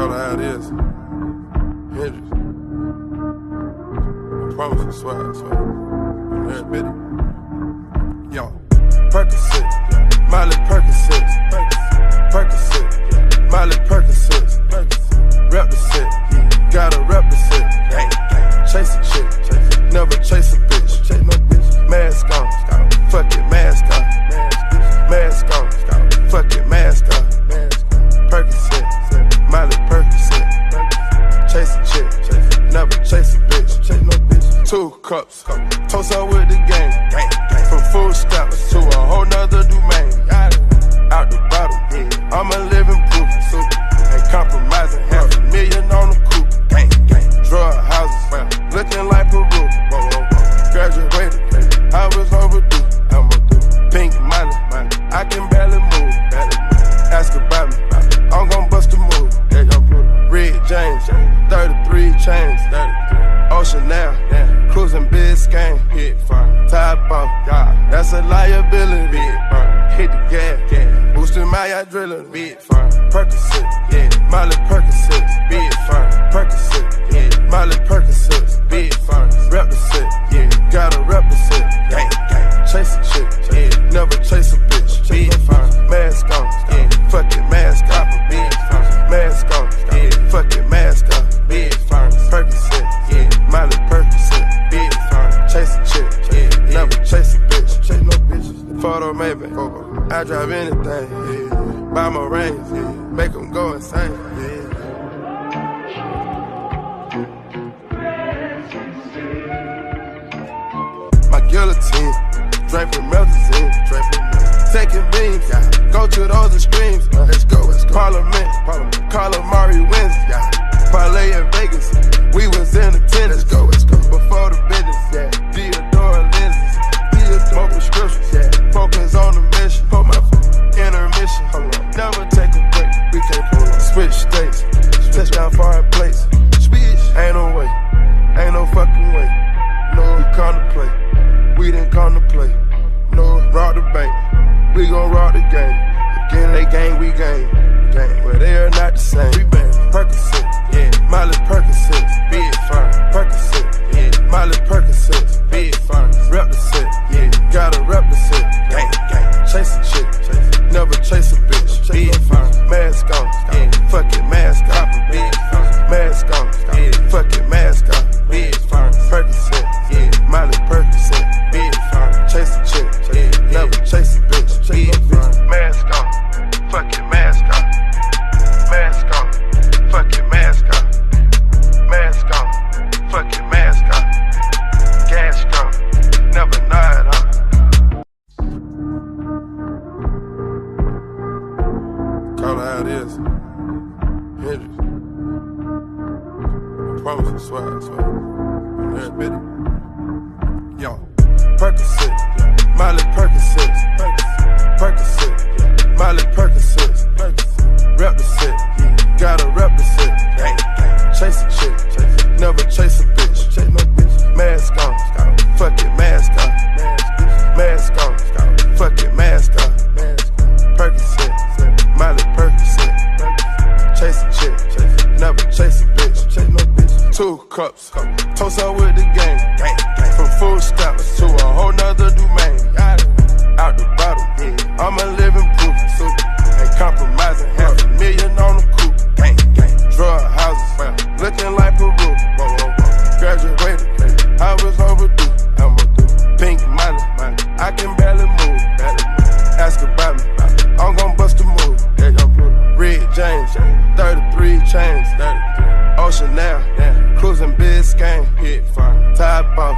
Call it how it is. Hendrix. I promise, I swear, I swear. Every bit. Yo. Percocet, Miley Percocet, Percocet, Miley Percocet, rep the set, gotta rep the set. Chase a chick, never chase a bitch. Mask on, fuck it, mask on. Mask on, fuck it, mask on. Percocet, Miley Percocet. Chase a chick, never chase a bitch. 2 cups, toast up with the gang. From food stamps to a whole nother domain. Out the bottle, I'm a living proof. Ain't compromising, $500,000 on the coupe. Drug houses, looking like Peru. Graduated, I was overdue. Pink money, I can barely move. Ask about me, I'm gon' bust a move. Red James, 33 chains. Ocean now, cruising Biscayne. Top off, that's a liability. Hit the gas, boosting my adrenaline. Percocet, Miley Percocet, Percocet, Miley Percocet, rep the set, gotta rep the set. Chase a chick, never chase a bitch. Mask on, fuck it, mask on. Mask on, fuck it, mask on. Percocet, Miley Percocet, chase a chick, never chase a bitch. Photo maybe, I drive anything, buy my rings, make them go insane. My guillotine, draped from melazine, taking beams, go to those extremes. Let's go. Parliament, Calamari wins, parlay in Vegas, we was in attendance. Let's go. Before the business, Theodore lenses, more prescriptions, focus on the mission, intermission, never take a break, we can't pull on. Switch states, touchdown foreign plates, ain't no way, ain't no fucking way, no, we come to play, we didn't come to play, no, rock the bank, we gon' rock the game, again they gang, we gang, but they are not the same. We bang Percocet, Miley Percocet, Percocet, Miley Percocet, rep the set, gotta rep the set. Chase a chick, never chase a bitch. Mask on, fuck it, mask on. Mask on, fuck it, mask on. Percocet, Miley Percocet, chase a chick, never chase a bitch. Mask on, fuck it, mask on. Mask on, fuck it, mask on. Mask on, fuck it, mask on. Gas gone, never nod on. Call it how it is. Hendrix. I promise, I swear, I swear. Every bit. Yo. Percocet, Miley Percocet, Percocet, Miley Percocet, rep the set, gotta rep the set. Chase a chick, never chase a bitch. Mask on, fuck it, mask on. Mask on, fuck it, mask on. Percocet, Miley Percocet, chase a chick, never chase a bitch. 2 cups, toast up with the gang. From food stamps to a whole nother domain. Out the bottle, I'm a living proof. Ain't compromising, $500,000 on the coupe. Drug houses, looking like Peru. Graduated, I was overdue. Pink money, I can barely move. Ask about me, I'm gon' bust a move. Red James, 33 chains. Ocean now, cruising Biscayne. Top off,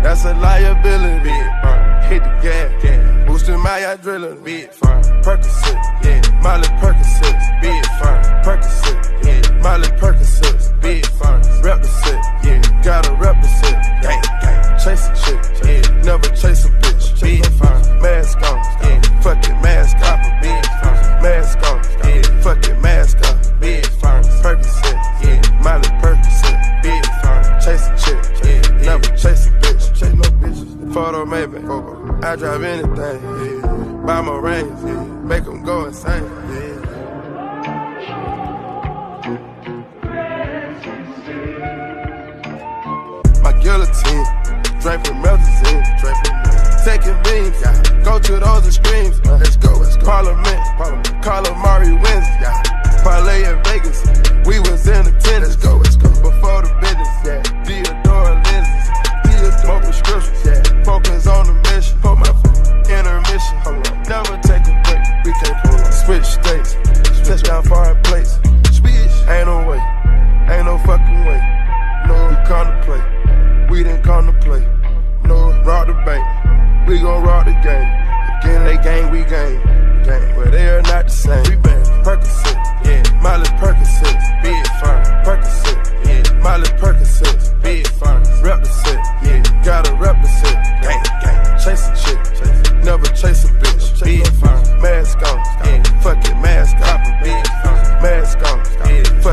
that's a liability. Hit the gas, boosting my adrenaline. Percocet, Miley Percocet, Percocet, Miley Percocet, rep the set, gotta rep the set. Chase a chick, never chase a bitch. Mask on, fuck it, mask on. Mask on, fuck it, mask on. Percocet, Miley Percocet, chase a chick, never chase a bitch. Photo maybe, I drive anything, buy my rings, make them go insane.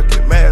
fucking mad